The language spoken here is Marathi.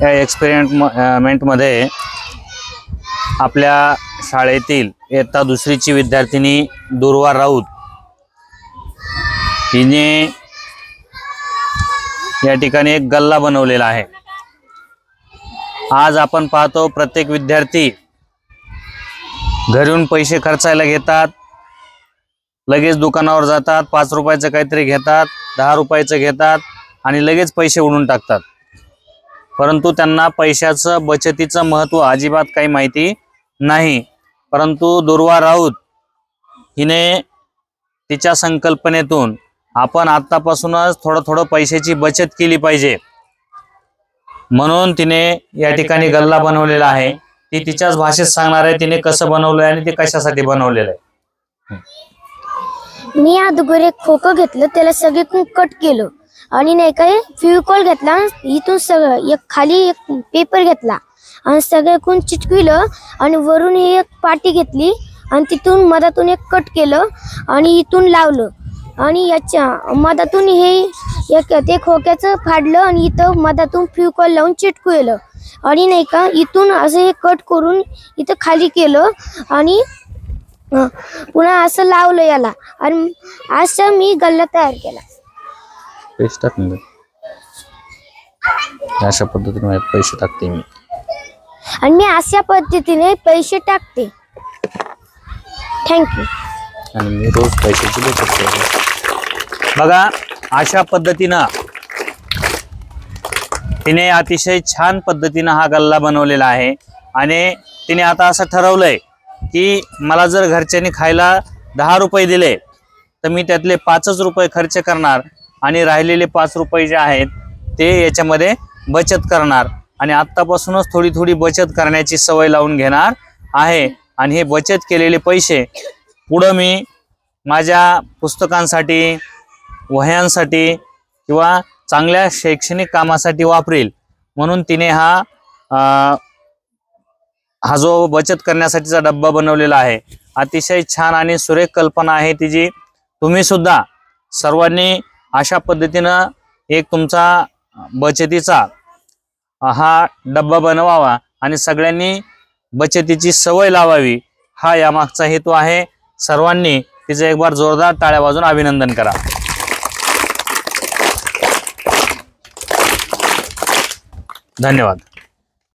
या एक्सपेरिमेंटमध्ये आपल्या शाळेतील इयत्ता दुसरीची विद्यार्थिनी दुर्वा राऊत हिने या ठिकाणी एक गल्ला बनवलेला आहे। आज आपण पाहतो प्रत्येक विद्यार्थी घरून पैसे खर्चायला घेतात, लगेच दुकानावर जातात, 5 रुपयाचं काहीतरी घेतात, 10 रुपयाचं घेतात आणि लगेच पैसे उडवून टाकतात। परंतु त्यांना पैशाचं बचतीचं महत्त्व अजिबात काही माहिती नाही। परंतु दुर्वा राऊत हिने तिच्या संकल्पनेतून आपण आतापासूनच थोडं पैशाची बचत केली पाहिजे म्हणून तिने या ठिकाणी गल्ला बनवलेला आहे। ती तिच्याच भाषेत सांगणार आहे तिने कसं बनवलं आहे आणि ते कशासाठी बनवलेलं आहे। मी अगोदर एक खोकं घेतलं, त्याला सगळीकडून कट केलं आणि नाही काय फेविकॉल घेतला, इथून सगळं एक खाली एक पेपर घेतला आणि सगळ्याकडून चिटकविलं आणि वरून एक पाटी घेतली आणि तिथून मधातून एक कट केलं आणि इथून लावलं आणि याच्या मधातून हे एक ते खोक्याचं फाडलं आणि इथं मधातून फेविकॉल लावून चिटकवलं आणि नाही का इथून असं हे कट करून इथं खाली केलं आणि पुन्हा असं लावलं याला आणि असं मी गल्ला तयार केला। अशा पद्धतीने पैसे टाकते मी आणि मी अशा पद्धतीने पैसे टाकते। थँक्यू। आणि मी रोज पैशाची बचत करते। बघा अशा पद्धतीनं तिने अतिशय छान पद्धतीनं हा गल्ला बनवलेला आहे आणि तिने आता असं ठरवलंय की मला जर घरच्यांनी खायला 10 रुपये दिले तर मी त्यातले 5च रुपये खर्च करणार आणि राहिलेले 5 रुपये जे आहेत ते याच्यामध्ये बचत करणार आणि आत्तापासूनच थोडी बचत करण्याची सवय लावून घेणार आहे। आणि हे बचत केलेले पैसे पुढं मी माझ्या पुस्तकांसाठी, वह्यांसाठी किंवा चांगल्या शैक्षणिक कामासाठी वापरेल म्हणून तिने हा जो बचत करण्यासाठीचा डब्बा बनवलेला आहे। अतिशय छान आणि सुरेख कल्पना आहे तिची। तुम्ही सुद्धा सर्वांनी अशा पद्धतीनं एक तुमचा बचतीचा हा डब्बा बनवावा आणि सगळ्यांनी बचतीची सवय लावावी हा यामागचा हेतू आहे। सर्वांनी तिचं एक बार जोरदार टाळ्या वाजवून अभिनंदन करा। धन्यवाद।